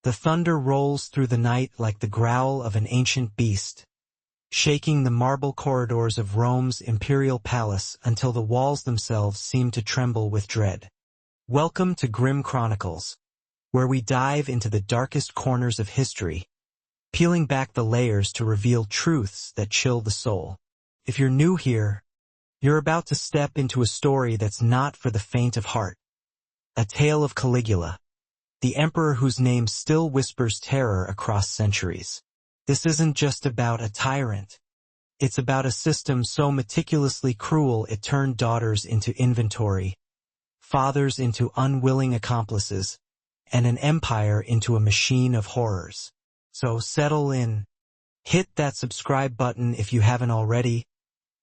The thunder rolls through the night like the growl of an ancient beast, shaking the marble corridors of Rome's imperial palace until the walls themselves seem to tremble with dread. Welcome to Grim Chronicles, where we dive into the darkest corners of history, peeling back the layers to reveal truths that chill the soul. If you're new here, you're about to step into a story that's not for the faint of heart. A tale of Caligula, the emperor whose name still whispers terror across centuries. This isn't just about a tyrant. It's about a system so meticulously cruel it turned daughters into inventory, fathers into unwilling accomplices, and an empire into a machine of horrors. So settle in, hit that subscribe button if you haven't already,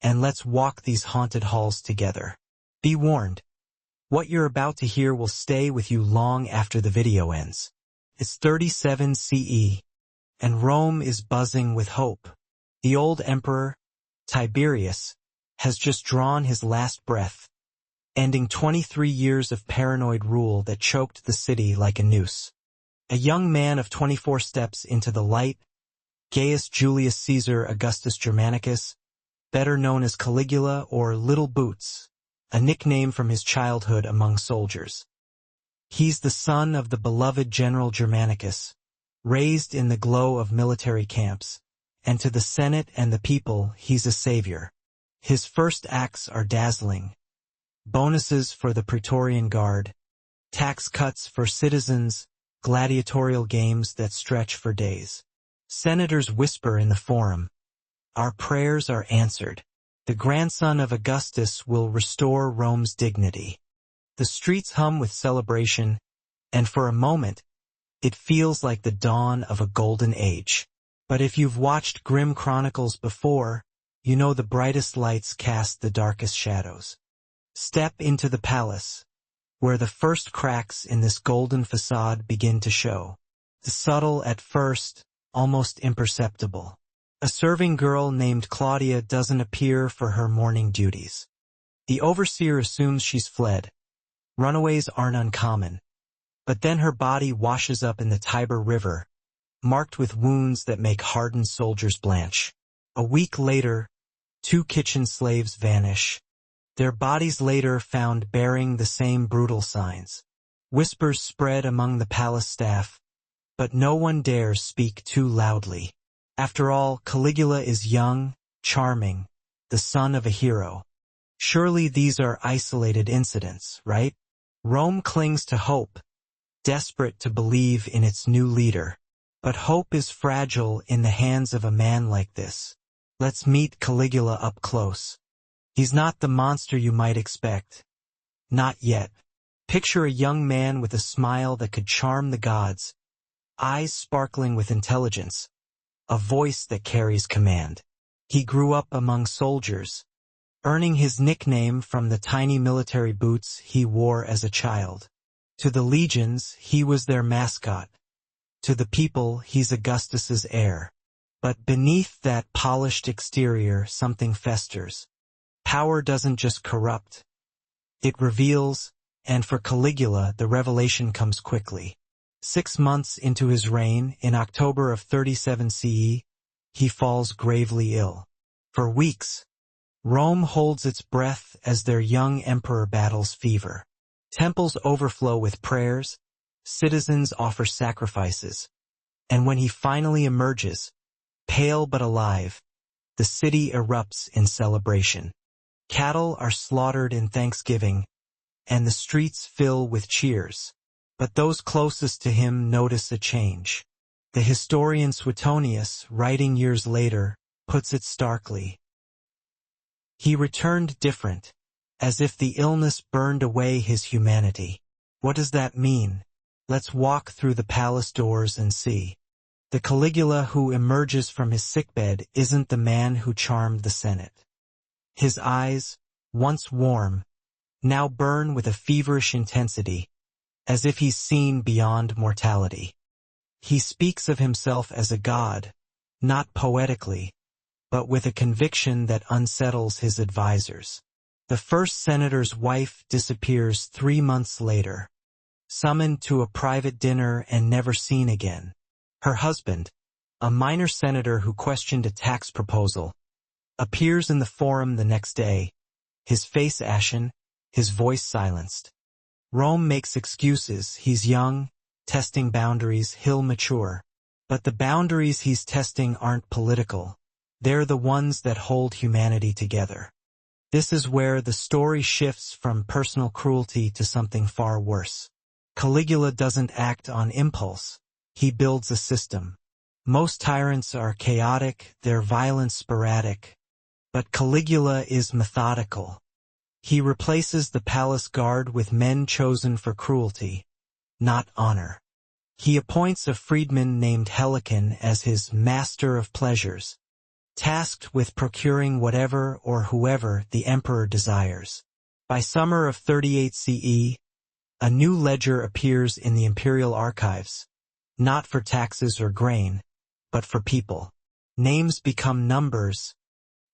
and let's walk these haunted halls together. Be warned, what you're about to hear will stay with you long after the video ends. It's 37 CE, and Rome is buzzing with hope. The old emperor, Tiberius, has just drawn his last breath, ending 23 years of paranoid rule that choked the city like a noose. A young man of 24 steps into the light, Gaius Julius Caesar Augustus Germanicus, better known as Caligula or Little Boots, a nickname from his childhood among soldiers. He's the son of the beloved General Germanicus, raised in the glow of military camps, and to the Senate and the people he's a savior. His first acts are dazzling. Bonuses for the Praetorian Guard, tax cuts for citizens, gladiatorial games that stretch for days. Senators whisper in the forum, "Our prayers are answered. The grandson of Augustus will restore Rome's dignity." The streets hum with celebration, and for a moment, it feels like the dawn of a golden age. But if you've watched Grim Chronicles before, you know the brightest lights cast the darkest shadows. Step into the palace, where the first cracks in this golden facade begin to show. The subtle at first, almost imperceptible. A serving girl named Claudia doesn't appear for her morning duties. The overseer assumes she's fled. Runaways aren't uncommon. But then her body washes up in the Tiber River, marked with wounds that make hardened soldiers blanch. A week later, 2 kitchen slaves vanish. Their bodies later found bearing the same brutal signs. Whispers spread among the palace staff, but no one dares speak too loudly. After all, Caligula is young, charming, the son of a hero. Surely these are isolated incidents, right? Rome clings to hope, desperate to believe in its new leader. But hope is fragile in the hands of a man like this. Let's meet Caligula up close. He's not the monster you might expect. Not yet. Picture a young man with a smile that could charm the gods, eyes sparkling with intelligence, a voice that carries command. He grew up among soldiers, earning his nickname from the tiny military boots he wore as a child. To the legions, he was their mascot. To the people, he's Augustus's heir. But beneath that polished exterior, something festers. Power doesn't just corrupt. It reveals, and for Caligula, the revelation comes quickly. 6 months into his reign, in October of 37 CE, he falls gravely ill. For weeks, Rome holds its breath as their young emperor battles fever. Temples overflow with prayers, citizens offer sacrifices, and when he finally emerges, pale but alive, the city erupts in celebration. Cattle are slaughtered in thanksgiving, and the streets fill with cheers. But those closest to him notice a change. The historian Suetonius, writing years later, puts it starkly. He returned different, as if the illness burned away his humanity. What does that mean? Let's walk through the palace doors and see. The Caligula who emerges from his sickbed isn't the man who charmed the Senate. His eyes, once warm, now burn with a feverish intensity, as if he's seen beyond mortality. He speaks of himself as a god, not poetically, but with a conviction that unsettles his advisors. The first senator's wife disappears 3 months later. summoned to a private dinner and never seen again. Her husband, a minor senator who questioned a tax proposal, appears in the forum the next day, his face ashen, his voice silenced. Rome makes excuses. He's young, testing boundaries, he'll mature. But the boundaries he's testing aren't political. They're the ones that hold humanity together. This is where the story shifts from personal cruelty to something far worse. Caligula doesn't act on impulse. He builds a system. Most tyrants are chaotic, their violence sporadic. But Caligula is methodical. He replaces the palace guard with men chosen for cruelty, not honor. He appoints a freedman named Helicon as his master of pleasures, tasked with procuring whatever or whoever the emperor desires. By summer of 38 CE, a new ledger appears in the imperial archives, not for taxes or grain, but for people. Names become numbers,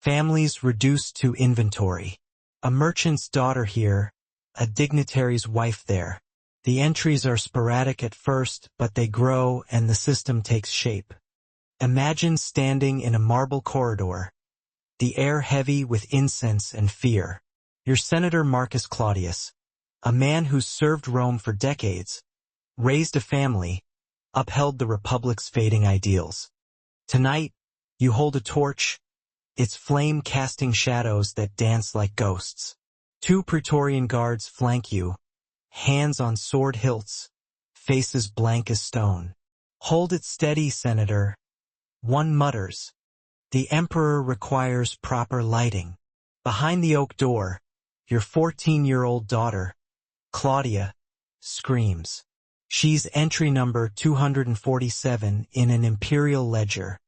families reduced to inventory. A merchant's daughter here, a dignitary's wife there. The entries are sporadic at first, but they grow and the system takes shape. Imagine standing in a marble corridor, the air heavy with incense and fear. Your Senator Marcus Claudius, a man who's served Rome for decades, raised a family, upheld the Republic's fading ideals. Tonight, you hold a torch, its flame casting shadows that dance like ghosts. 2 Praetorian guards flank you, hands on sword hilts, faces blank as stone. Hold it steady, Senator. One mutters. The emperor requires proper lighting. Behind the oak door, your 14-year-old daughter, Claudia, screams. She's entry number 247 in an imperial ledger.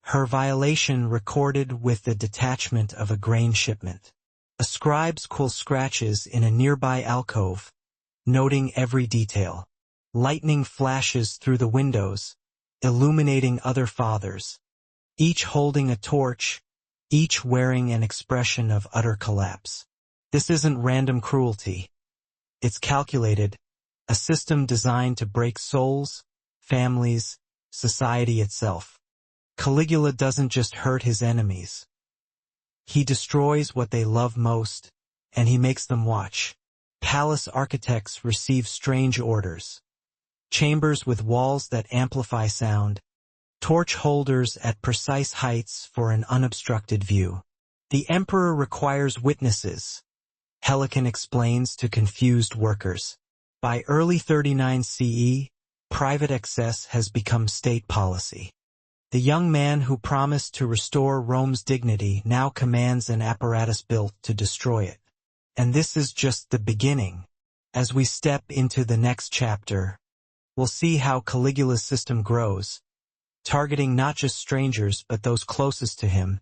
Her violation recorded with the detachment of a grain shipment. A scribe's quill scratches in a nearby alcove, noting every detail. Lightning flashes through the windows, illuminating other fathers, each holding a torch, each wearing an expression of utter collapse. This isn't random cruelty. It's calculated, a system designed to break souls, families, society itself. Caligula doesn't just hurt his enemies. He destroys what they love most, and he makes them watch. Palace architects receive strange orders. Chambers with walls that amplify sound. Torch holders at precise heights for an unobstructed view. The emperor requires witnesses, Helicon explains to confused workers. By early 39 CE, private excess has become state policy. The young man who promised to restore Rome's dignity now commands an apparatus built to destroy it. And this is just the beginning. As we step into the next chapter, we'll see how Caligula's system grows, targeting not just strangers but those closest to him,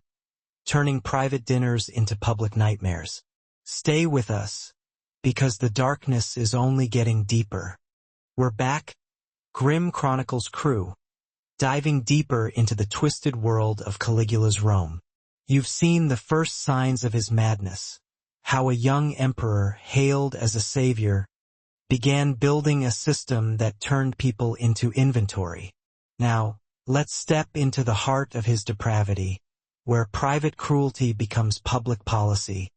turning private dinners into public nightmares. Stay with us, because the darkness is only getting deeper. We're back, Grim Chronicles crew, diving deeper into the twisted world of Caligula's Rome. You've seen the first signs of his madness, how a young emperor, hailed as a savior, began building a system that turned people into inventory. Now, let's step into the heart of his depravity, where private cruelty becomes public policy,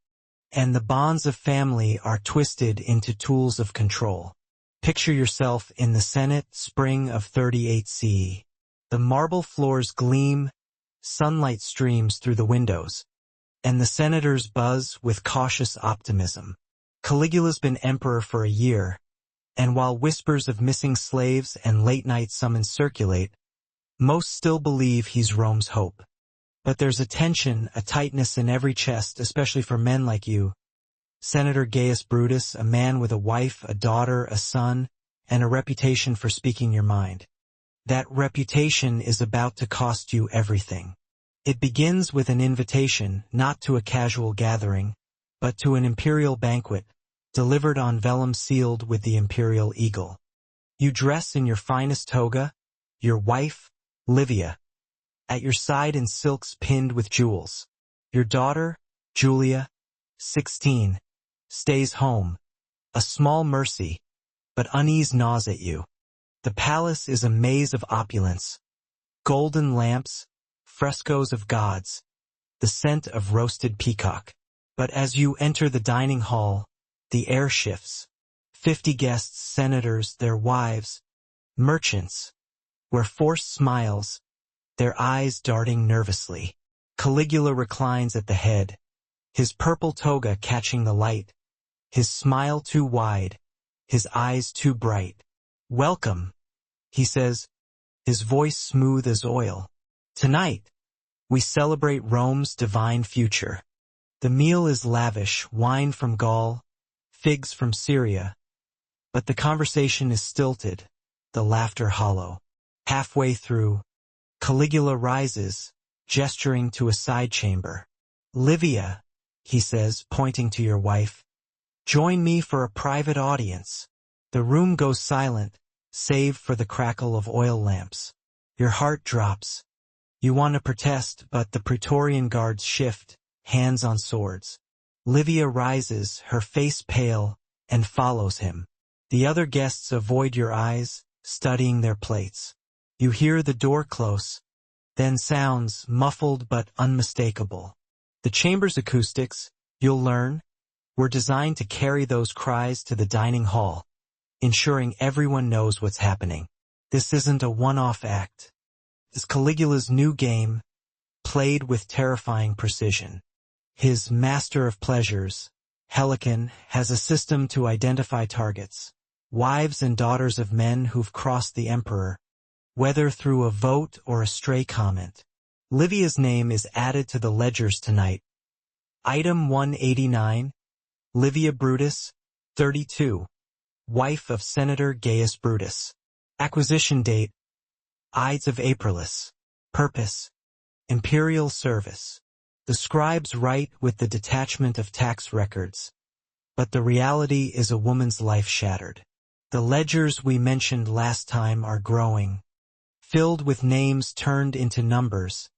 and the bonds of family are twisted into tools of control. Picture yourself in the Senate, spring of 38 CE. The marble floors gleam, sunlight streams through the windows, and the senators buzz with cautious optimism. Caligula's been emperor for a year, and while whispers of missing slaves and late-night summons circulate, most still believe he's Rome's hope. But there's a tension, a tightness in every chest, especially for men like you. Senator Gaius Brutus, a man with a wife, a daughter, a son, and a reputation for speaking your mind. That reputation is about to cost you everything. It begins with an invitation, not to a casual gathering, but to an imperial banquet, delivered on vellum sealed with the imperial eagle. You dress in your finest toga, your wife, Livia, at your side in silks pinned with jewels. Your daughter, Julia, 16, stays home, a small mercy, but unease gnaws at you. The palace is a maze of opulence. Golden lamps, frescoes of gods, the scent of roasted peacock. But as you enter the dining hall, the air shifts. 50 guests, senators, their wives, merchants, where force smiles, their eyes darting nervously. Caligula reclines at the head, his purple toga catching the light, his smile too wide, his eyes too bright. "Welcome," he says, his voice smooth as oil. "Tonight, we celebrate Rome's divine future. The meal is lavish, wine from Gaul, figs from Syria, but the conversation is stilted, the laughter hollow. Halfway through, Caligula rises, gesturing to a side chamber. "Livia," he says, pointing to your wife, "join me for a private audience." The room goes silent, save for the crackle of oil lamps. Your heart drops. You want to protest, but the Praetorian guards shift, hands on swords. Livia rises, her face pale, and follows him. The other guests avoid your eyes, studying their plates. You hear the door close, then sounds, muffled but unmistakable. The chamber's acoustics, you'll learn, were designed to carry those cries to the dining hall, ensuring everyone knows what's happening. This isn't a one-off act. It's Caligula's new game, played with terrifying precision. His master of pleasures, Helicon, has a system to identify targets, wives and daughters of men who've crossed the emperor, whether through a vote or a stray comment. Livia's name is added to the ledgers tonight. Item 189, Livia Brutus, 32, wife of Senator Gaius Brutus. Acquisition date, Ides of Aprilis. Purpose, imperial service. The scribes write with the detachment of tax records, but the reality is a woman's life shattered. The ledgers we mentioned last time are growing, filled with names turned into numbers,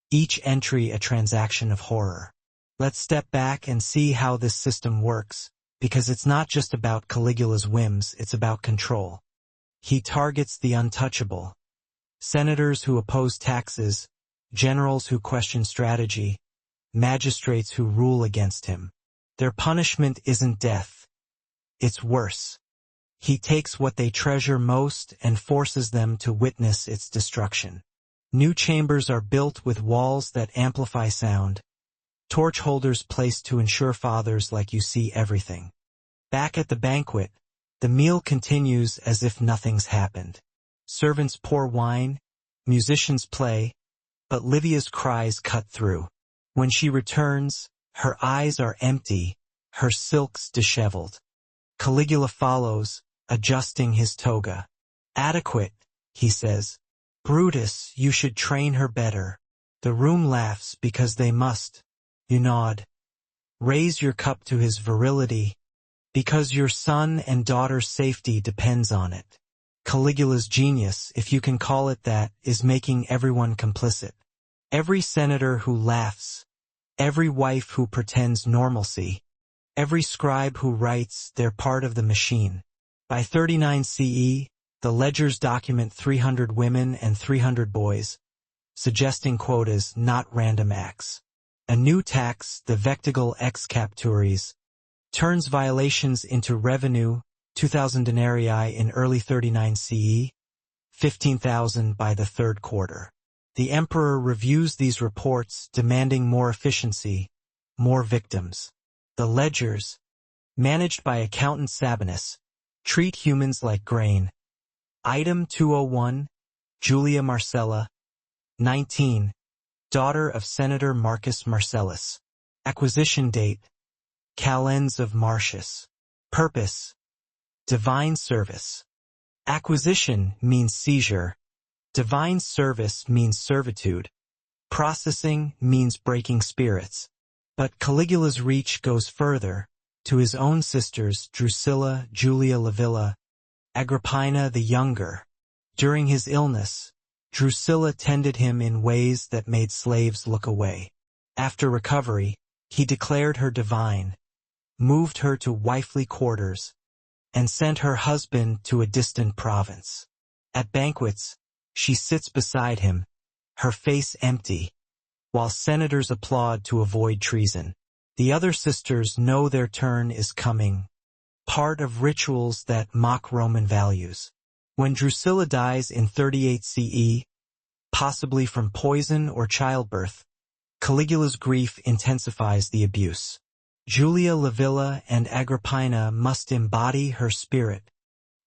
each entry a transaction of horror. Let's step back and see how this system works, because it's not just about Caligula's whims, it's about control. He targets the untouchable. Senators who oppose taxes, generals who question strategy, magistrates who rule against him. Their punishment isn't death. It's worse. He takes what they treasure most and forces them to witness its destruction. New chambers are built with walls that amplify sound, torch holders placed to ensure fathers like you see everything. Back at the banquet, the meal continues as if nothing's happened. Servants pour wine, musicians play, but Livia's cries cut through. When she returns, her eyes are empty, her silks disheveled. Caligula follows, adjusting his toga. "Adequate," he says. "Brutus, you should train her better." The room laughs because they must. You nod. Raise your cup to his virility, because your son and daughter's safety depends on it. Caligula's genius, if you can call it that, is making everyone complicit. Every senator who laughs, every wife who pretends normalcy, every scribe who writes, they're part of the machine. By 39 CE, the ledgers document 300 women and 300 boys, suggesting quotas, not random acts. A new tax, the vectigal ex capturis, turns violations into revenue, 2,000 denarii in early 39 CE, 15,000 by the third quarter. The emperor reviews these reports, demanding more efficiency, more victims. The ledgers, managed by accountant Sabinus, treat humans like grain. Item 201, Julia Marcella, 19, daughter of Senator Marcus Marcellus. Acquisition date, Calends of Martius. Purpose, divine service. Acquisition means seizure. Divine service means servitude. Processing means breaking spirits. But Caligula's reach goes further, to his own sisters Drusilla, Julia Livilla, Agrippina the Younger. During his illness, Drusilla tended him in ways that made slaves look away. After recovery, he declared her divine, moved her to wifely quarters, and sent her husband to a distant province. At banquets, she sits beside him, her face empty, while senators applaud to avoid treason. The other sisters know their turn is coming, part of rituals that mock Roman values. When Drusilla dies in 38 CE, possibly from poison or childbirth, Caligula's grief intensifies the abuse. Julia Livilla and Agrippina must embody her spirit,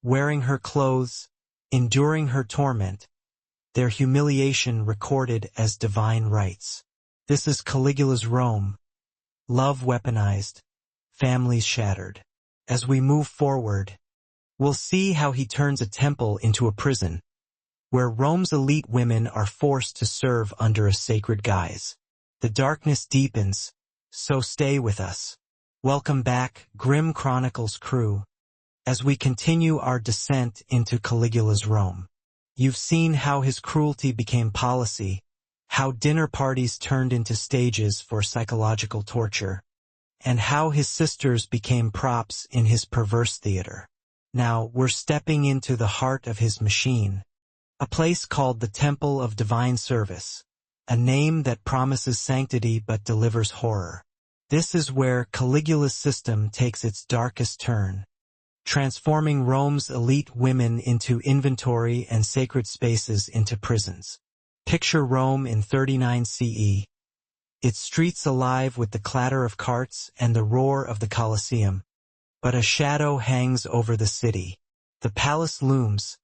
wearing her clothes, enduring her torment, their humiliation recorded as divine rites. This is Caligula's Rome, love weaponized, families shattered. As we move forward, we'll see how he turns a temple into a prison, where Rome's elite women are forced to serve under a sacred guise. The darkness deepens, so stay with us. Welcome back, Grim Chronicles crew, as we continue our descent into Caligula's Rome. You've seen how his cruelty became policy, how dinner parties turned into stages for psychological torture, and how his sisters became props in his perverse theater. Now we're stepping into the heart of his machine, a place called the Temple of Divine Service, a name that promises sanctity but delivers horror. This is where Caligula's system takes its darkest turn, transforming Rome's elite women into inventory and sacred spaces into prisons. Picture Rome in 39 CE, its streets alive with the clatter of carts and the roar of the Colosseum. But a shadow hangs over the city. The palace looms,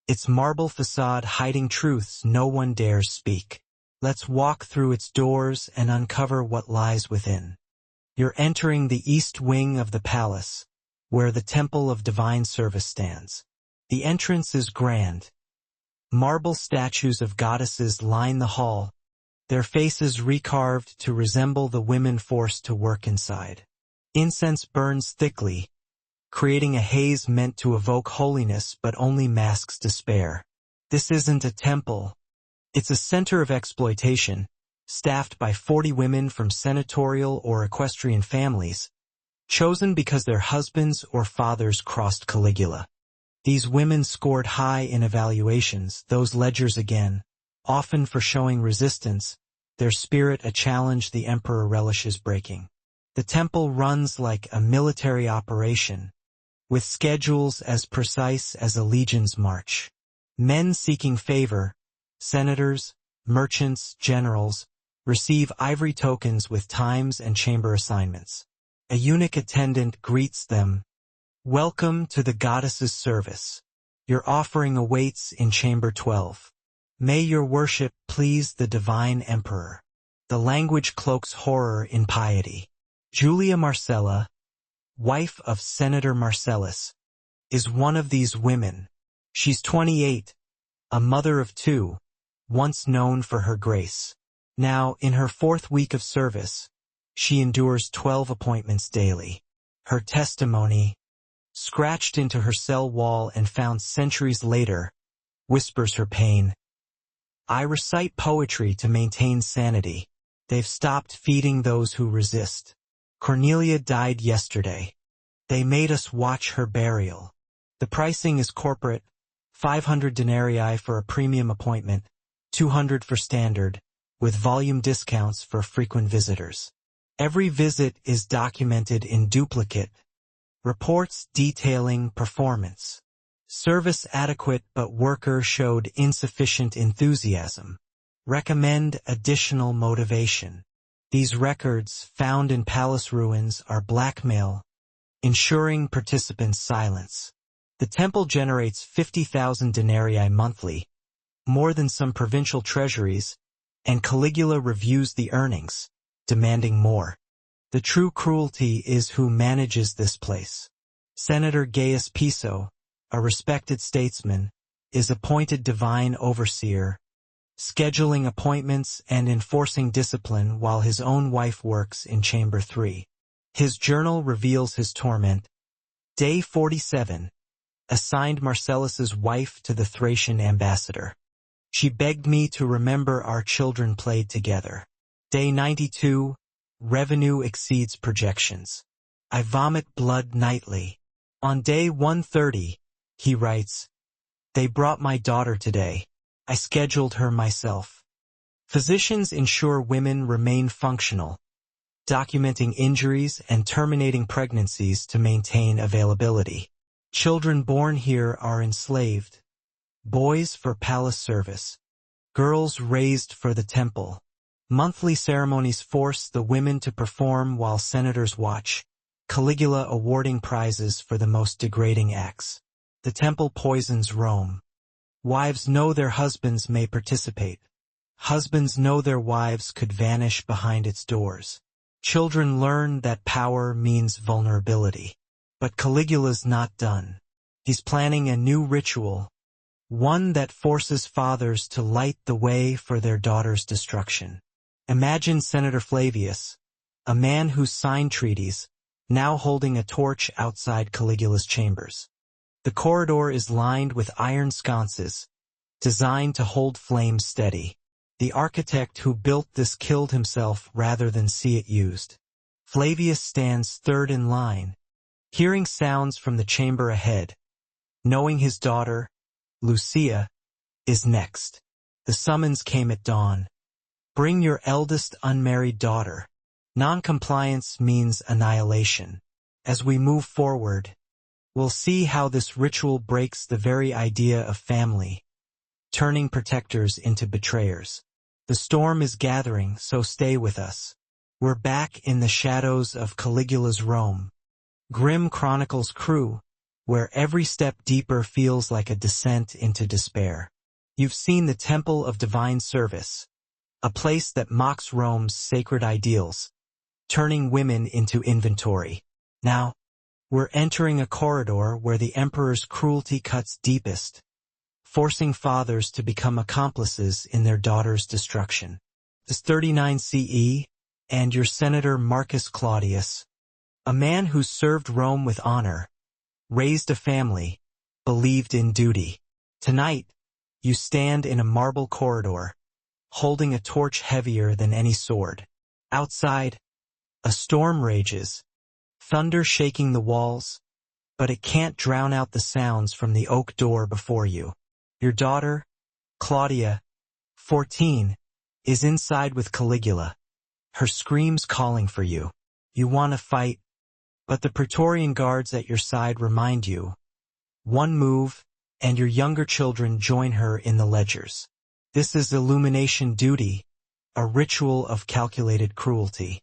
its marble facade hiding truths no one dares speak. Let's walk through its doors and uncover what lies within. You're entering the east wing of the palace, where the Temple of Divine Service stands. The entrance is grand. Marble statues of goddesses line the hall, their faces recarved to resemble the women forced to work inside. Incense burns thickly, creating a haze meant to evoke holiness but only masks despair. This isn't a temple. It's a center of exploitation, staffed by 40 women from senatorial or equestrian families, chosen because their husbands or fathers crossed Caligula. These women scored high in evaluations, those ledgers again, often for showing resistance, their spirit a challenge the emperor relishes breaking. The temple runs like a military operation, with schedules as precise as a legion's march. Men seeking favor, senators, merchants, generals, receive ivory tokens with times and chamber assignments. A eunuch attendant greets them, "Welcome to the goddess's service. Your offering awaits in chamber 12. May your worship please the divine emperor." The language cloaks horror in piety. Julia Marcella, wife of Senator Marcellus, is one of these women. She's 28, a mother of 2, once known for her grace. Now, in her 4th week of service, she endures 12 appointments daily. Her testimony, scratched into her cell wall and found centuries later, whispers her pain. "I recite poetry to maintain sanity. They've stopped feeding those who resist. Cornelia died yesterday. They made us watch her burial. The pricing is corporate, 500 denarii for a premium appointment, 200 for standard, with volume discounts for frequent visitors. Every visit is documented in duplicate, reports detailing performance. Service adequate but worker showed insufficient enthusiasm. Recommend additional motivation." These records, found in palace ruins, are blackmail, ensuring participants' silence. The temple generates 50,000 denarii monthly, more than some provincial treasuries, and Caligula reviews the earnings, demanding more. The true cruelty is who manages this place. Senator Gaius Piso, a respected statesman, is appointed divine overseer, scheduling appointments and enforcing discipline while his own wife works in chamber 3. His journal reveals his torment. Day 47. Assigned Marcellus's wife to the Thracian ambassador. She begged me to remember our children played together. Day 92. Revenue exceeds projections. I vomit blood nightly. On day 130, he writes, "They brought my daughter today. I scheduled her myself." Physicians ensure women remain functional, documenting injuries and terminating pregnancies to maintain availability. Children born here are enslaved. Boys for palace service. Girls raised for the temple. Monthly ceremonies force the women to perform while senators watch. Caligula awarding prizes for the most degrading acts. The temple poisons Rome. Wives know their husbands may participate. Husbands know their wives could vanish behind its doors. Children learn that power means vulnerability. But Caligula's not done. He's planning a new ritual, one that forces fathers to light the way for their daughter's destruction. Imagine Senator Flavius, a man who signed treaties, now holding a torch outside Caligula's chambers. The corridor is lined with iron sconces, designed to hold flames steady. The architect who built this killed himself rather than see it used. Flavius stands third in line, hearing sounds from the chamber ahead, knowing his daughter, Lucia, is next. The summons came at dawn. Bring your eldest unmarried daughter. Non-compliance means annihilation. As we move forward, we'll see how this ritual breaks the very idea of family, turning protectors into betrayers. The storm is gathering, so stay with us. We're back in the shadows of Caligula's Rome. Grim Chronicles crew, where every step deeper feels like a descent into despair. You've seen the Temple of Divine Service, a place that mocks Rome's sacred ideals, turning women into inventory. Now, we're entering a corridor where the emperor's cruelty cuts deepest, forcing fathers to become accomplices in their daughter's destruction. This 39 CE, and your senator Marcus Claudius, a man who served Rome with honor, raised a family, believed in duty. Tonight, you stand in a marble corridor, holding a torch heavier than any sword. Outside, a storm rages, thunder shaking the walls, but it can't drown out the sounds from the oak door before you. Your daughter, Claudia, 14, is inside with Caligula, her screams calling for you. You want to fight, but the Praetorian guards at your side remind you, one move, and your younger children join her in the ledgers. This is illumination duty, a ritual of calculated cruelty.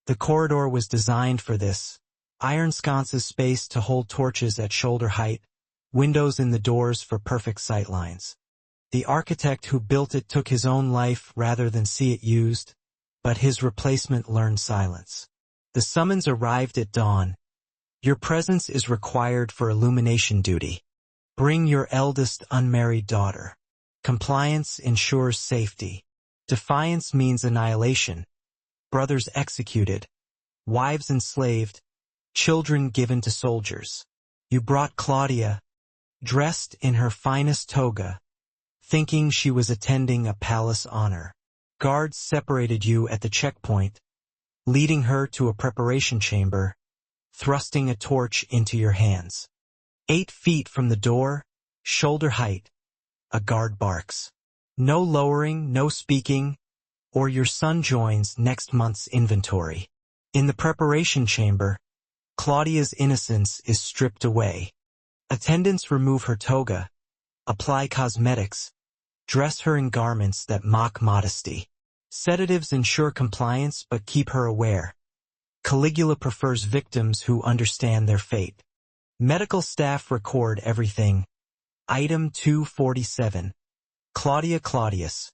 The corridor was designed for this. Iron sconces spaced to hold torches at shoulder height, windows in the doors for perfect sightlines. The architect who built it took his own life rather than see it used, but his replacement learned silence. The summons arrived at dawn. Your presence is required for illumination duty. Bring your eldest unmarried daughter. Compliance ensures safety. Defiance means annihilation. Brothers executed. Wives enslaved. Children given to soldiers. You brought Claudia, dressed in her finest toga, thinking she was attending a palace honor. Guards separated you at the checkpoint, leading her to a preparation chamber, thrusting a torch into your hands. 8 feet from the door, shoulder height, a guard barks. No lowering, no speaking, or your son joins next month's inventory. In the preparation chamber, Claudia's innocence is stripped away. Attendants remove her toga, apply cosmetics, dress her in garments that mock modesty. Sedatives ensure compliance but keep her aware. Caligula prefers victims who understand their fate. Medical staff record everything. Item 247. Claudia Claudius.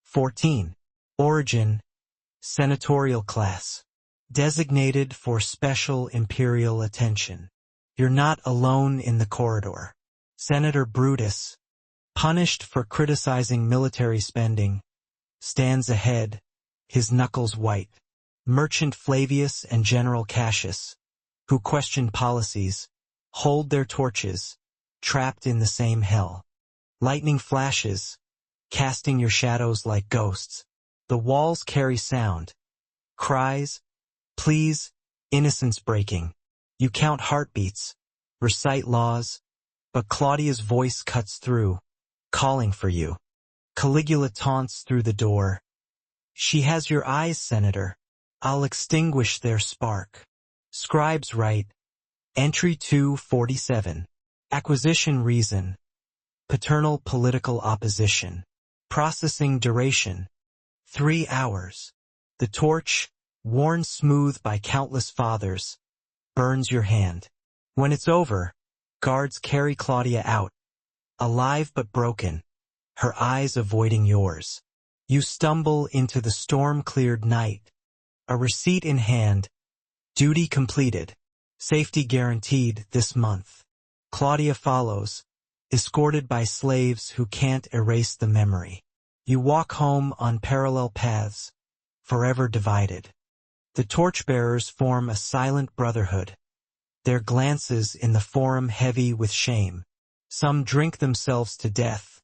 14. Origin. Senatorial class. Designated for special imperial attention. You're not alone in the corridor. Senator Brutus, punished for criticizing military spending, stands ahead, his knuckles white. Merchant Flavius and General Cassius, who question policies, hold their torches, trapped in the same hell. Lightning flashes, casting your shadows like ghosts. The walls carry sound. Cries, pleas, innocence breaking. You count heartbeats, recite laws, but Claudia's voice cuts through, calling for you. Caligula taunts through the door. She has your eyes, Senator. I'll extinguish their spark. Scribes write, Entry 247. Acquisition reason. Paternal political opposition. Processing duration. 3 hours. The torch, worn smooth by countless fathers, burns your hand. When it's over, guards carry Claudia out, alive but broken, her eyes avoiding yours. You stumble into the storm-cleared night, a receipt in hand, duty completed, safety guaranteed this month. Claudia follows, escorted by slaves who can't erase the memory. You walk home on parallel paths, forever divided. The torchbearers form a silent brotherhood, their glances in the forum heavy with shame. Some drink themselves to death,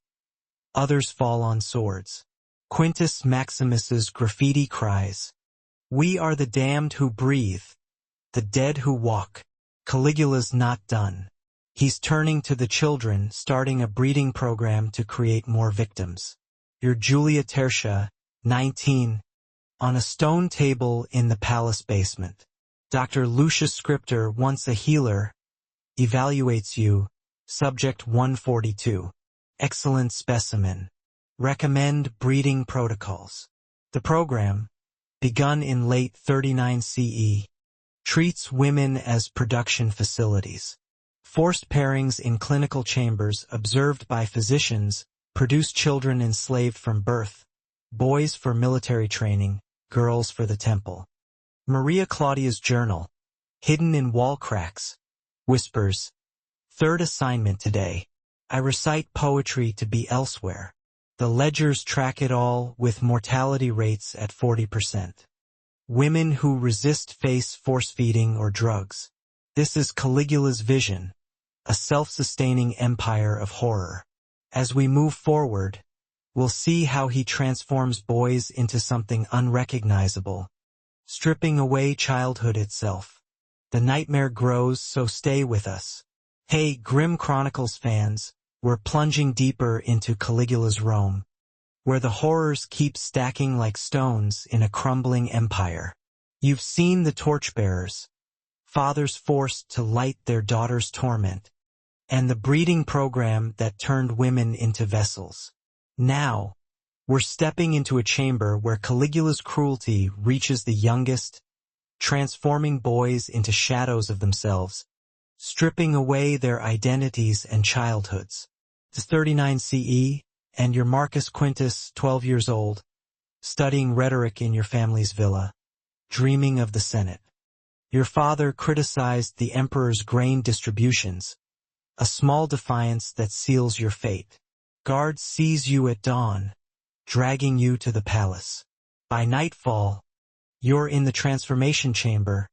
others fall on swords. Quintus Maximus's graffiti cries, "We are the damned who breathe, the dead who walk." Caligula's not done. He's turning to the children, starting a breeding program to create more victims. Your Julia Tertia, 19, on a stone table in the palace basement. Dr. Lucius Scriptor, once a healer, evaluates you, subject 142. Excellent specimen. Recommend breeding protocols. The program, begun in late 39 CE, treats women as production facilities. Forced pairings in clinical chambers observed by physicians produce children enslaved from birth, boys for military training, girls for the temple. Maria Claudia's journal, hidden in wall cracks, whispers, "Third assignment today. I recite poetry to be elsewhere." The ledgers track it all with mortality rates at 40%. Women who resist face force-feeding or drugs. This is Caligula's vision, a self-sustaining empire of horror. As we move forward, we'll see how he transforms boys into something unrecognizable, stripping away childhood itself. The nightmare grows, so stay with us. Hey, Grim Chronicles fans, we're plunging deeper into Caligula's Rome, where the horrors keep stacking like stones in a crumbling empire. You've seen the torchbearers, fathers forced to light their daughters' torment, and the breeding program that turned women into vessels. Now, we're stepping into a chamber where Caligula's cruelty reaches the youngest, transforming boys into shadows of themselves, stripping away their identities and childhoods. To 39 CE, and your Marcus Quintus, 12 years old, studying rhetoric in your family's villa, dreaming of the Senate. Your father criticized the emperor's grain distributions, a small defiance that seals your fate. Guards seize you at dawn, dragging you to the palace. By nightfall, you're in the transformation chamber,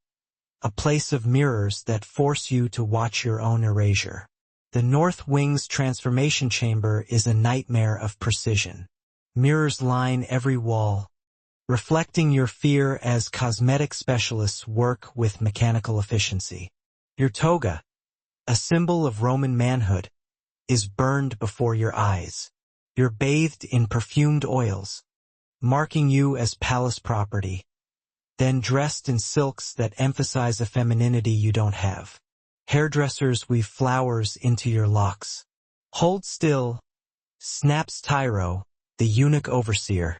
a place of mirrors that force you to watch your own erasure. The North Wing's transformation chamber is a nightmare of precision. Mirrors line every wall, reflecting your fear as cosmetic specialists work with mechanical efficiency. Your toga, a symbol of Roman manhood, is burned before your eyes. You're bathed in perfumed oils, marking you as palace property, then dressed in silks that emphasize a femininity you don't have. Hairdressers weave flowers into your locks. Hold still, snaps Tyro, the eunuch overseer.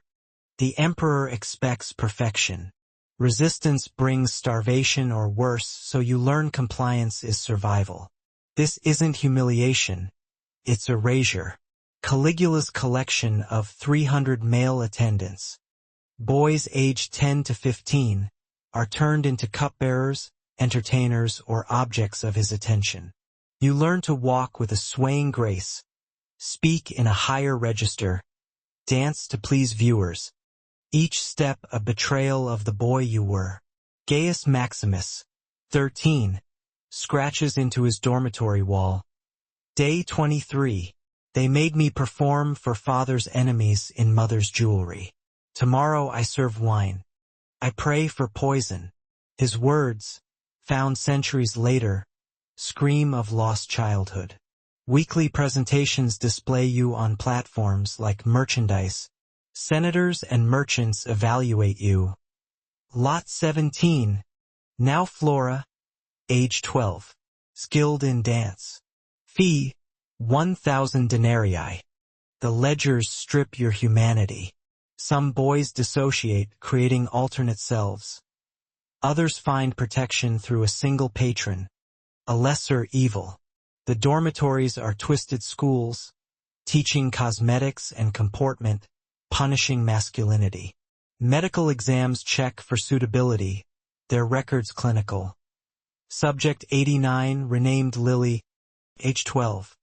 The emperor expects perfection. Resistance brings starvation or worse, so you learn compliance is survival. This isn't humiliation, it's erasure. Caligula's collection of 300 male attendants, boys aged 10 to 15, are turned into cupbearers, entertainers, or objects of his attention. You learn to walk with a swaying grace, speak in a higher register, dance to please viewers, each step a betrayal of the boy you were. Gaius Maximus, 13, scratches into his dormitory wall. Day 23. They made me perform for father's enemies in mother's jewelry. Tomorrow I serve wine. I pray for poison. His words, found centuries later, scream of lost childhood. Weekly presentations display you on platforms like merchandise. Senators and merchants evaluate you. Lot 17. Now Flora, age 12. Skilled in dance. Fee, 1,000 denarii. The ledgers strip your humanity. Some boys dissociate, creating alternate selves. Others find protection through a single patron, a lesser evil. The dormitories are twisted schools, teaching cosmetics and comportment, punishing masculinity. Medical exams check for suitability, their records clinical. Subject 89, renamed Lily, age 12.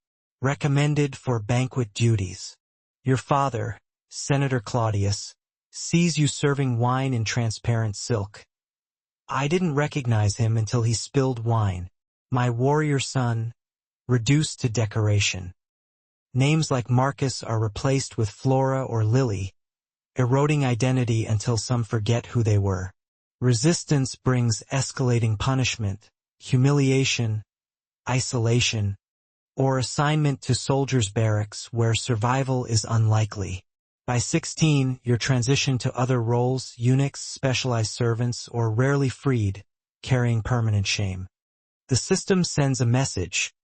Recommended for banquet duties. Your father, Senator Claudius, sees you serving wine in transparent silk. I didn't recognize him until he spilled wine. My warrior son, reduced to decoration. Names like Marcus are replaced with Flora or Lily, eroding identity until some forget who they were. Resistance brings escalating punishment, humiliation, isolation, or assignment to soldiers' barracks where survival is unlikely. By 16, you're transitioned to other roles, eunuchs, specialized servants, or rarely freed, carrying permanent shame. The system sends a message.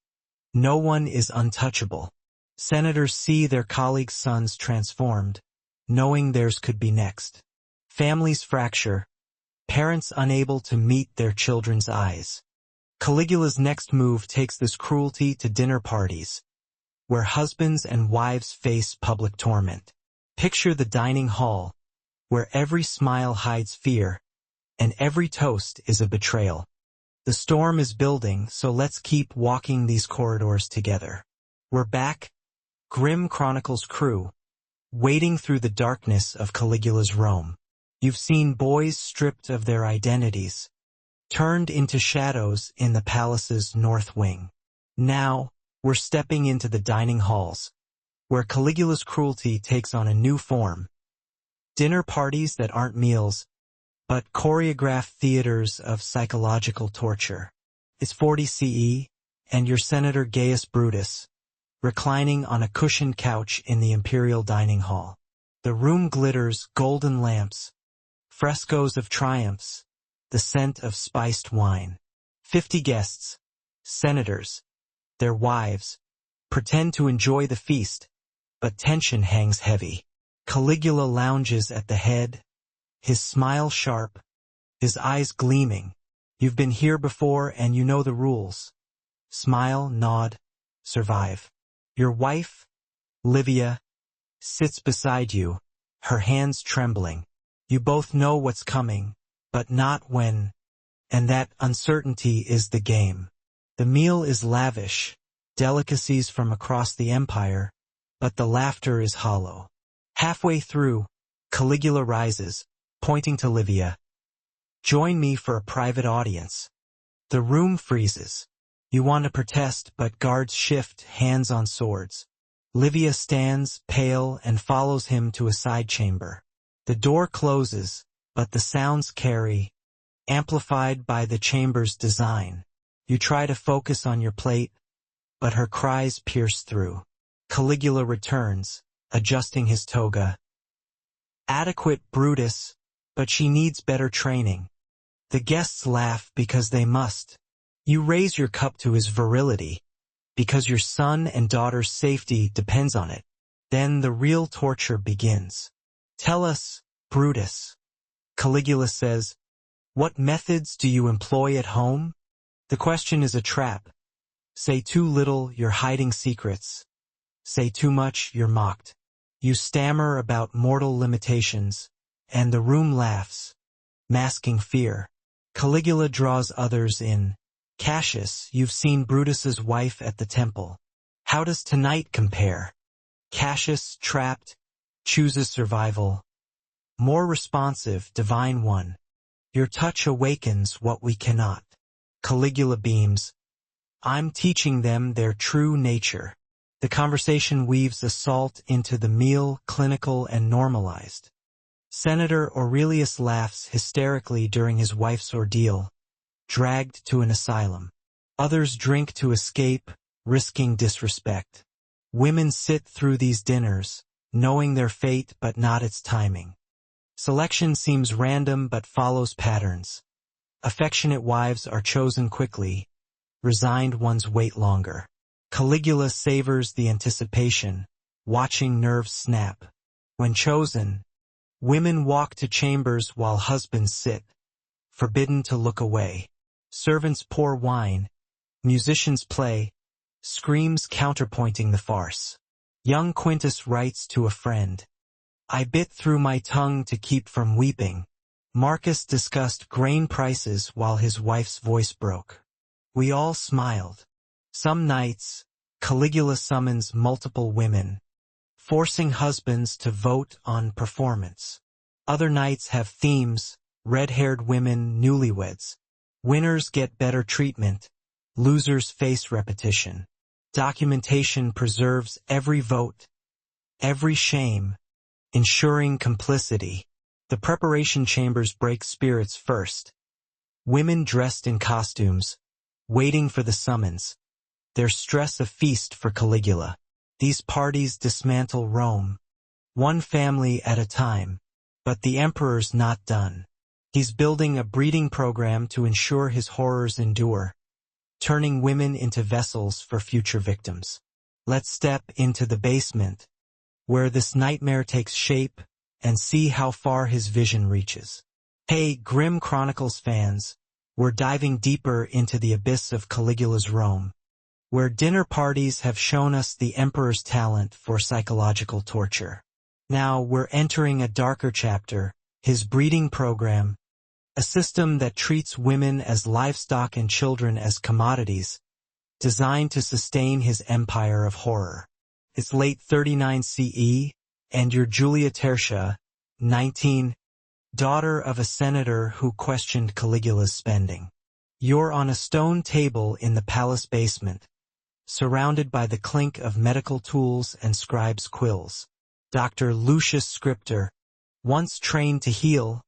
No one is untouchable. Senators see their colleagues' sons transformed, knowing theirs could be next. Families fracture, parents unable to meet their children's eyes. Caligula's next move takes this cruelty to dinner parties, where husbands and wives face public torment. Picture the dining hall, where every smile hides fear, and every toast is a betrayal. The storm is building, so let's keep walking these corridors together. We're back, Grim Chronicles crew, wading through the darkness of Caligula's Rome. You've seen boys stripped of their identities, turned into shadows in the palace's north wing. Now, we're stepping into the dining halls, where Caligula's cruelty takes on a new form. Dinner parties that aren't meals, but choreographed theaters of psychological torture. It's 40 CE, and your Senator Gaius Brutus, reclining on a cushioned couch in the imperial dining hall. The room glitters, golden lamps, frescoes of triumphs, the scent of spiced wine. 50 guests, senators, their wives, pretend to enjoy the feast, but tension hangs heavy. Caligula lounges at the head, his smile sharp, his eyes gleaming. You've been here before and you know the rules. Smile, nod, survive. Your wife, Livia, sits beside you, her hands trembling. You both know what's coming, but not when, and that uncertainty is the game. The meal is lavish, delicacies from across the empire, but the laughter is hollow. Halfway through, Caligula rises, pointing to Livia. Join me for a private audience. The room freezes. You want to protest, but guards shift, hands on swords. Livia stands, pale, and follows him to a side chamber. The door closes, but the sounds carry, amplified by the chamber's design. You try to focus on your plate, but her cries pierce through. Caligula returns, adjusting his toga. Adequate, Brutus, but she needs better training. The guests laugh because they must. You raise your cup to his virility, because your son and daughter's safety depends on it. Then the real torture begins. Tell us, Brutus. Caligula says, what methods do you employ at home? The question is a trap. Say too little, you're hiding secrets. Say too much, you're mocked. You stammer about mortal limitations, and the room laughs, masking fear. Caligula draws others in. Cassius, you've seen Brutus's wife at the temple. How does tonight compare? Cassius, trapped, chooses survival. More responsive, divine one. Your touch awakens what we cannot. Caligula beams. I'm teaching them their true nature. The conversation weaves assault into the meal, clinical and normalized. Senator Aurelius laughs hysterically during his wife's ordeal, dragged to an asylum. Others drink to escape, risking disrespect. Women sit through these dinners, knowing their fate but not its timing. Selection seems random but follows patterns. Affectionate wives are chosen quickly, resigned ones wait longer. Caligula savors the anticipation, watching nerves snap. When chosen, women walk to chambers while husbands sit, forbidden to look away. Servants pour wine, musicians play, screams counterpointing the farce. Young Quintus writes to a friend, "I bit through my tongue to keep from weeping." Marcus discussed grain prices while his wife's voice broke. We all smiled. Some nights, Caligula summons multiple women, forcing husbands to vote on performance. Other nights have themes, red-haired women, newlyweds. Winners get better treatment, losers face repetition. Documentation preserves every vote, every shame, ensuring complicity. The preparation chambers break spirits first. Women dressed in costumes, waiting for the summons. Their stress a feast for Caligula. These parties dismantle Rome, one family at a time. But the emperor's not done. He's building a breeding program to ensure his horrors endure, turning women into vessels for future victims. Let's step into the basement, where this nightmare takes shape, and see how far his vision reaches. Hey, Grim Chronicles fans, we're diving deeper into the abyss of Caligula's Rome, where dinner parties have shown us the emperor's talent for psychological torture. Now we're entering a darker chapter, his breeding program, a system that treats women as livestock and children as commodities, designed to sustain his empire of horror. It's late 39 CE, and you're Julia Tertia, 19, daughter of a senator who questioned Caligula's spending. You're on a stone table in the palace basement, surrounded by the clink of medical tools and scribes' quills. Dr. Lucius Scriptor, once trained to heal,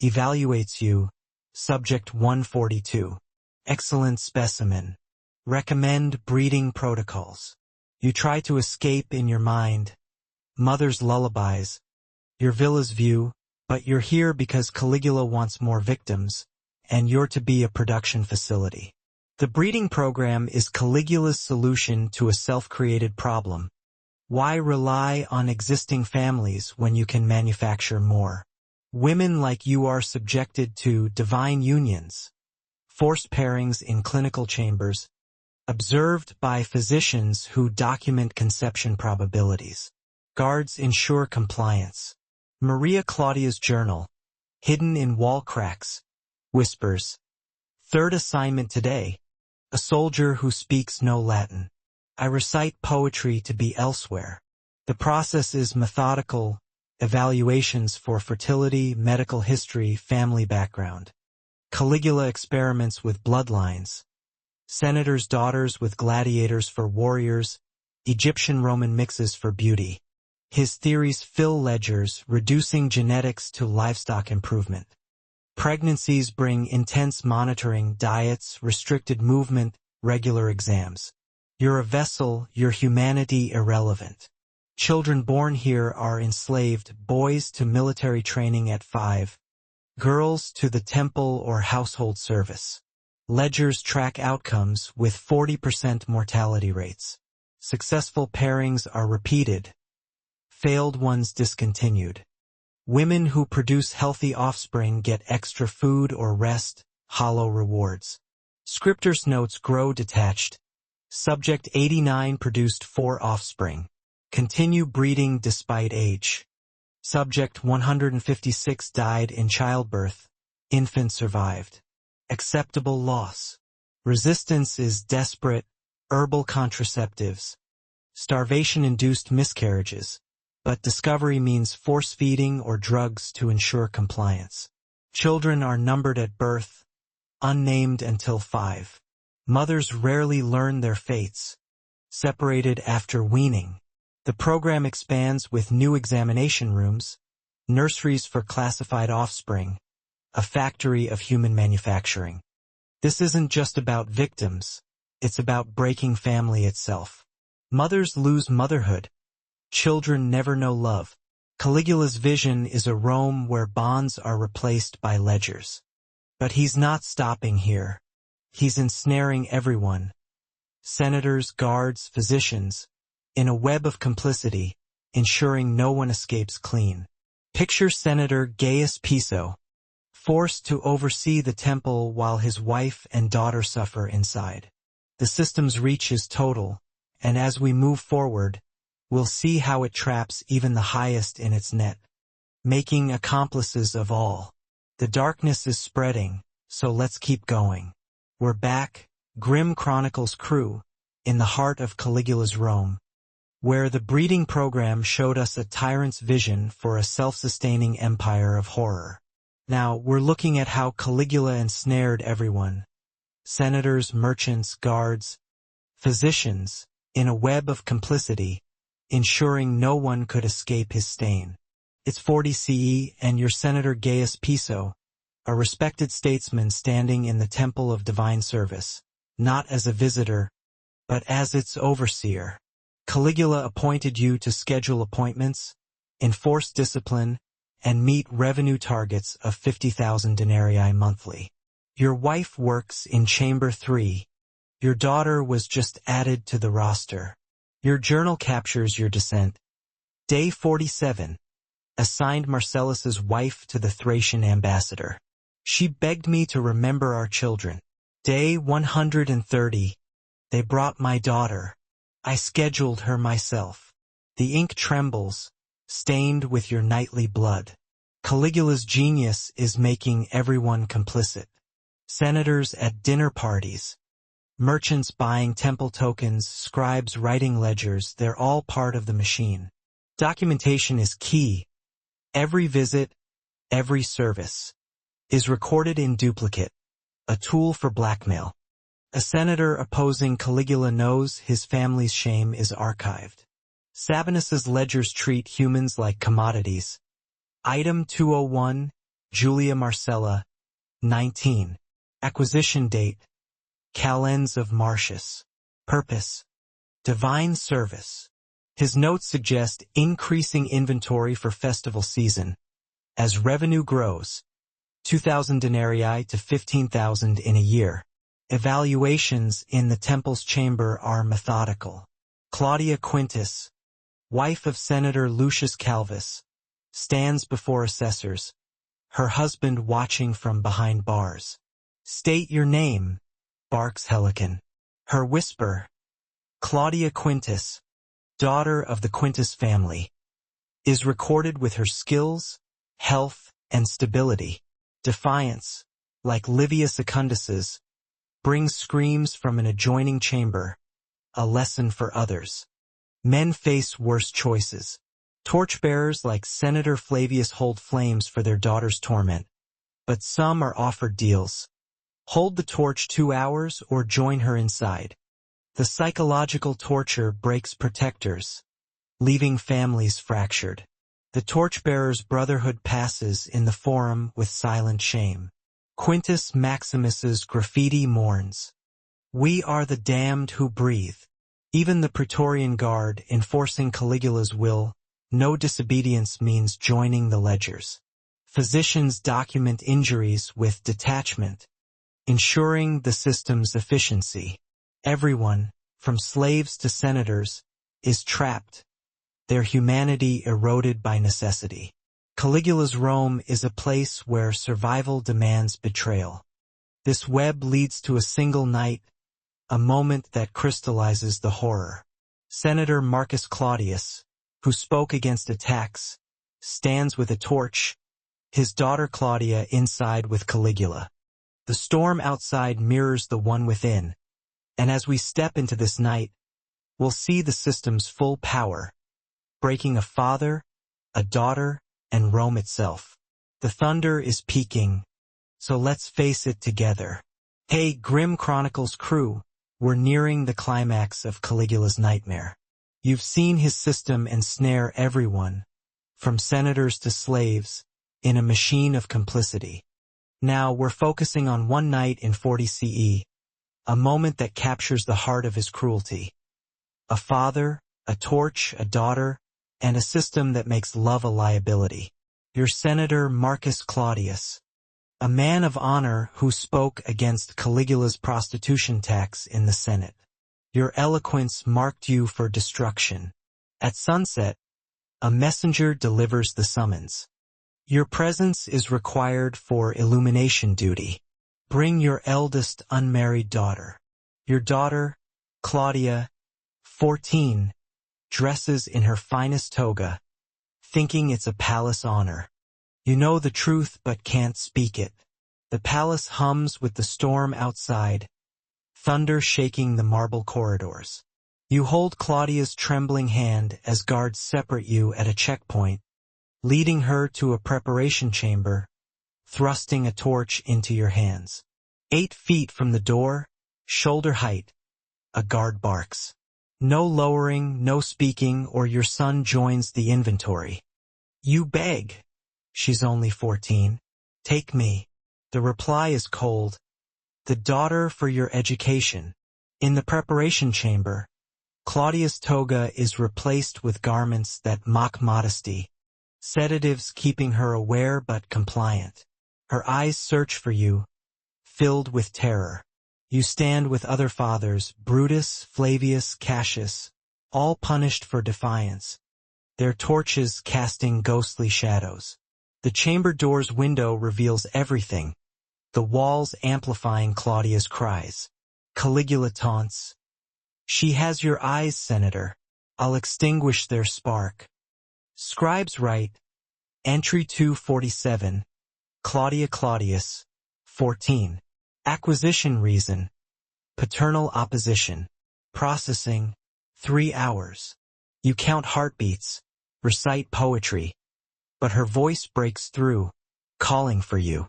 evaluates you, subject 142. Excellent specimen. Recommend breeding protocols. You try to escape in your mind, mother's lullabies, your villa's view, but you're here because Caligula wants more victims, and you're to be a production facility. The breeding program is Caligula's solution to a self-created problem. Why rely on existing families when you can manufacture more? Women like you are subjected to divine unions, forced pairings in clinical chambers, observed by physicians who document conception probabilities. Guards ensure compliance. Maria Claudia's journal, hidden in wall cracks, whispers, "Third assignment today, a soldier who speaks no Latin. I recite poetry to be elsewhere." The process is methodical, evaluations for fertility, medical history, family background. Caligula experiments with bloodlines. Senators' daughters with gladiators for warriors, Egyptian-Roman mixes for beauty. His theories fill ledgers, reducing genetics to livestock improvement. Pregnancies bring intense monitoring, diets, restricted movement, regular exams. You're a vessel, your humanity irrelevant. Children born here are enslaved, boys to military training at 5, girls to the temple or household service. Ledgers track outcomes with 40% mortality rates. Successful pairings are repeated, failed ones discontinued. Women who produce healthy offspring get extra food or rest, hollow rewards. Scriptor's notes grow detached. Subject 89 produced 4 offspring. Continue breeding despite age. Subject 156 died in childbirth. Infant survived. Acceptable loss. Resistance is desperate. Herbal contraceptives. Starvation-induced miscarriages. But discovery means force-feeding or drugs to ensure compliance. Children are numbered at birth, unnamed until 5. Mothers rarely learn their fates, separated after weaning. The program expands with new examination rooms, nurseries for classified offspring, a factory of human manufacturing. This isn't just about victims, it's about breaking family itself. Mothers lose motherhood. Children never know love. Caligula's vision is a Rome where bonds are replaced by ledgers. But he's not stopping here. He's ensnaring everyone. Senators, guards, physicians, in a web of complicity, ensuring no one escapes clean. Picture Senator Gaius Piso, forced to oversee the temple while his wife and daughter suffer inside. The system's reach is total, and as we move forward, we'll see how it traps even the highest in its net, making accomplices of all. The darkness is spreading, so let's keep going. We're back, Grim Chronicles crew, in the heart of Caligula's Rome, where the breeding program showed us a tyrant's vision for a self-sustaining empire of horror. Now, we're looking at how Caligula ensnared everyone. Senators, merchants, guards, physicians, in a web of complicity, ensuring no one could escape his stain. It's 40 CE, and your Senator Gaius Piso, a respected statesman standing in the temple of divine service, not as a visitor, but as its overseer. Caligula appointed you to schedule appointments, enforce discipline, and meet revenue targets of 50,000 denarii monthly. Your wife works in Chamber 3. Your daughter was just added to the roster. Your journal captures your descent. Day 47. Assigned Marcellus's wife to the Thracian ambassador. She begged me to remember our children. Day 130. They brought my daughter. I scheduled her myself. The ink trembles, stained with your nightly blood. Caligula's genius is making everyone complicit. Senators at dinner parties, merchants buying temple tokens, scribes writing ledgers, they're all part of the machine. Documentation is key. Every visit, every service, is recorded in duplicate, a tool for blackmail. A senator opposing Caligula knows his family's shame is archived. Sabinus's ledgers treat humans like commodities. Item 201, Julia Marcella, 19. Acquisition date, Calends of Martius. Purpose, divine service. His notes suggest increasing inventory for festival season. As revenue grows, 2,000 denarii to 15,000 in a year. Evaluations in the temple's chamber are methodical. Claudia Quintus, wife of Senator Lucius Calvus, stands before assessors, her husband watching from behind bars. State your name, barks Helican. Her whisper, Claudia Quintus, daughter of the Quintus family, is recorded with her skills, health, and stability. Defiance, like Livia Secundus's, brings screams from an adjoining chamber, a lesson for others. Men face worse choices. Torchbearers like Senator Flavius hold flames for their daughter's torment, but some are offered deals. Hold the torch 2 hours or join her inside. The psychological torture breaks protectors, leaving families fractured. The torchbearer's brotherhood passes in the forum with silent shame. Quintus Maximus's graffiti mourns. We are the damned who breathe. Even the Praetorian Guard enforcing Caligula's will, no disobedience means joining the ledgers. Physicians document injuries with detachment, ensuring the system's efficiency. Everyone, from slaves to senators, is trapped, their humanity eroded by necessity. Caligula's Rome is a place where survival demands betrayal. This web leads to a single night, a moment that crystallizes the horror. Senator Marcus Claudius, who spoke against attacks, stands with a torch, his daughter Claudia inside with Caligula. The storm outside mirrors the one within, and as we step into this night, we'll see the system's full power, breaking a father, a daughter, and Rome itself. The thunder is peaking, so let's face it together. Hey, Grim Chronicles crew, we're nearing the climax of Caligula's nightmare. You've seen his system ensnare everyone, from senators to slaves, in a machine of complicity. Now we're focusing on one night in 40 CE, a moment that captures the heart of his cruelty. A father, a torch, a daughter, and a system that makes love a liability. Your senator Marcus Claudius, a man of honor who spoke against Caligula's prostitution tax in the Senate. Your eloquence marked you for destruction. At sunset, a messenger delivers the summons. Your presence is required for illumination duty. Bring your eldest unmarried daughter. Your daughter, Claudia, 14, dresses in her finest toga, thinking it's a palace honor. You know the truth but can't speak it. The palace hums with the storm outside, thunder shaking the marble corridors. You hold Claudia's trembling hand as guards separate you at a checkpoint, leading her to a preparation chamber, thrusting a torch into your hands. 8 feet from the door, shoulder height, a guard barks. No lowering, no speaking, or your son joins the inventory. You beg. She's only 14. Take me. The reply is cold. The daughter for your education. In the preparation chamber, Claudia's toga is replaced with garments that mock modesty, sedatives keeping her aware but compliant. Her eyes search for you, filled with terror. You stand with other fathers, Brutus, Flavius, Cassius, all punished for defiance, their torches casting ghostly shadows. The chamber door's window reveals everything, the walls amplifying Claudia's cries. Caligula taunts. She has your eyes, Senator. I'll extinguish their spark. Scribes write, Entry 247, Claudia Claudius, 14. Acquisition reason, paternal opposition. Processing, 3 hours. You count heartbeats, recite poetry. But her voice breaks through, calling for you.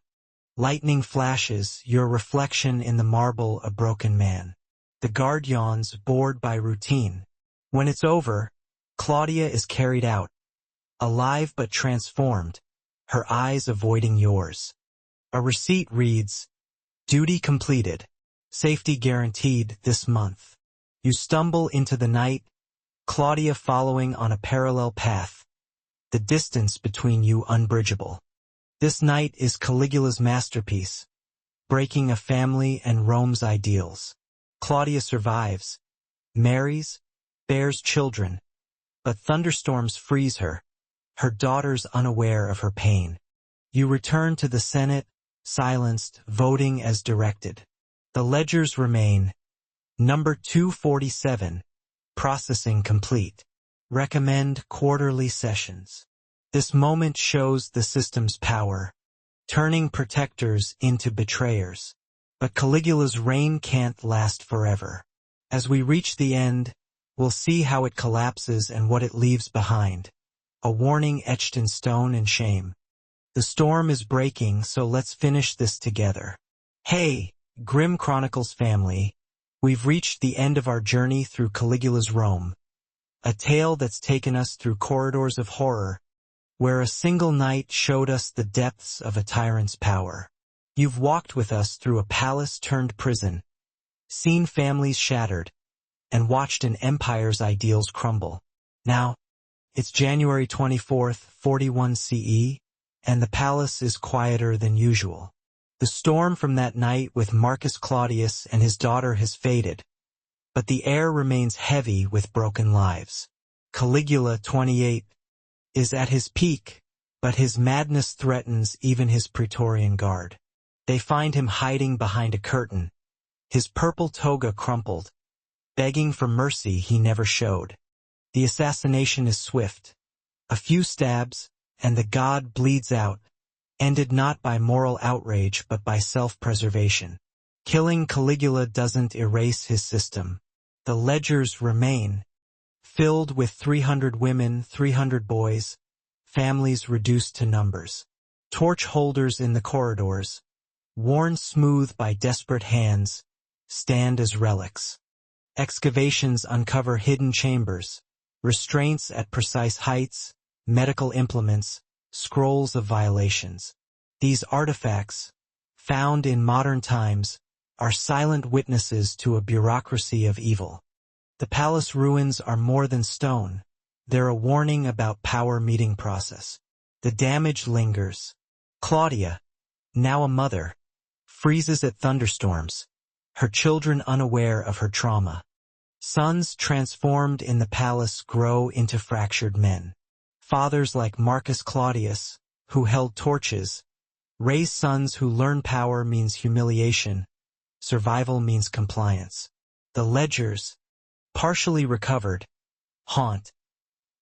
Lightning flashes, your reflection in the marble a broken man. The guard yawns, bored by routine. When it's over, Claudia is carried out, alive but transformed, her eyes avoiding yours. A receipt reads, Duty completed, safety guaranteed this month. You stumble into the night, Claudia following on a parallel path, the distance between you unbridgeable. This night is Caligula's masterpiece, breaking a family and Rome's ideals. Claudia survives, marries, bears children, but thunderstorms freeze her, her daughters unaware of her pain. You return to the Senate, silenced, voting as directed. The ledgers remain. Number 247, processing complete. Recommend quarterly sessions. This moment shows the system's power, turning protectors into betrayers. But Caligula's reign can't last forever. As we reach the end, we'll see how it collapses and what it leaves behind. A warning etched in stone and shame. The storm is breaking, so let's finish this together. Hey, Grim Chronicles family, we've reached the end of our journey through Caligula's Rome. A tale that's taken us through corridors of horror, where a single night showed us the depths of a tyrant's power. You've walked with us through a palace-turned prison, seen families shattered, and watched an empire's ideals crumble. Now, it's January 24th, 41 CE, and the palace is quieter than usual. The storm from that night with Marcus Claudius and his daughter has faded, but the air remains heavy with broken lives. Caligula, 28, is at his peak, but his madness threatens even his Praetorian Guard. They find him hiding behind a curtain, his purple toga crumpled, begging for mercy he never showed. The assassination is swift. A few stabs, and the god bleeds out, ended not by moral outrage but by self-preservation. Killing Caligula doesn't erase his system. The ledgers remain, filled with 300 women, 300 boys, families reduced to numbers. Torch holders in the corridors, worn smooth by desperate hands, stand as relics. Excavations uncover hidden chambers, restraints at precise heights, medical implements, scrolls of violations. These artifacts, found in modern times, are silent witnesses to a bureaucracy of evil. The palace ruins are more than stone. They're a warning about power meeting process. The damage lingers. Claudia, now a mother, freezes at thunderstorms, her children unaware of her trauma. Sons transformed in the palace grow into fractured men. Fathers like Marcus Claudius, who held torches, raise sons who learn power means humiliation, survival means compliance. The ledgers, partially recovered, haunt.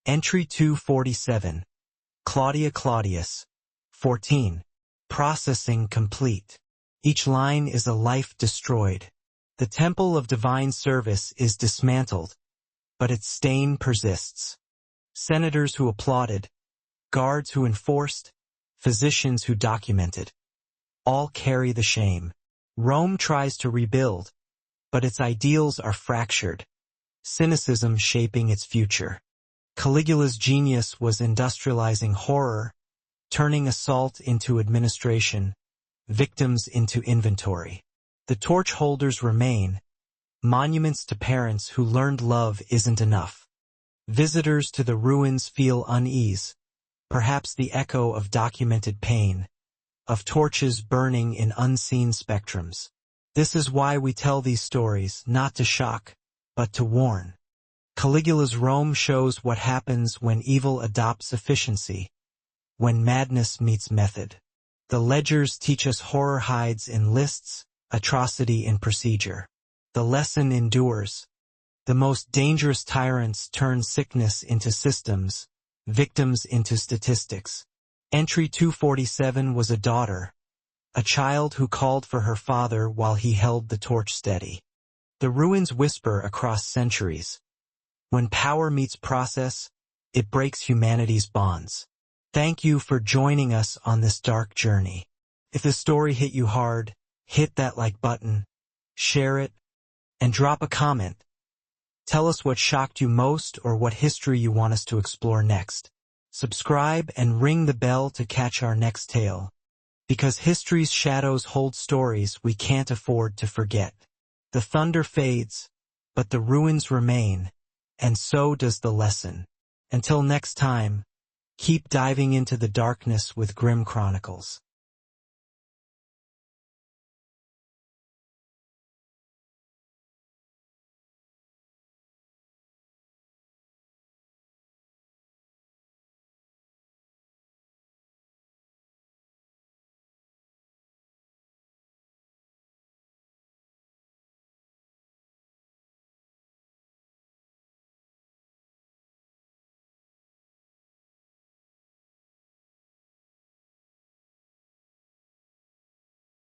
Entry 247. Claudia Claudius. 14. Processing complete. Each line is a life destroyed. The temple of divine service is dismantled, but its stain persists. Senators who applauded, guards who enforced, physicians who documented, all carry the shame. Rome tries to rebuild, but its ideals are fractured, cynicism shaping its future. Caligula's genius was industrializing horror, turning assault into administration, victims into inventory. The torch holders remain, monuments to parents who learned love isn't enough. Visitors to the ruins feel unease, perhaps the echo of documented pain, of torches burning in unseen spectrums. This is why we tell these stories, not to shock, but to warn. Caligula's Rome shows what happens when evil adopts efficiency, when madness meets method. The ledgers teach us horror hides in lists, atrocity in procedure. The lesson endures. The most dangerous tyrants turn sickness into systems, victims into statistics. Entry 247 was a daughter, a child who called for her father while he held the torch steady. The ruins whisper across centuries. When power meets process, it breaks humanity's bonds. Thank you for joining us on this dark journey. If the story hit you hard, hit that like button, share it, and drop a comment. Tell us what shocked you most or what history you want us to explore next. Subscribe and ring the bell to catch our next tale, because history's shadows hold stories we can't afford to forget. The thunder fades, but the ruins remain, and so does the lesson. Until next time, keep diving into the darkness with Grim Chronicles.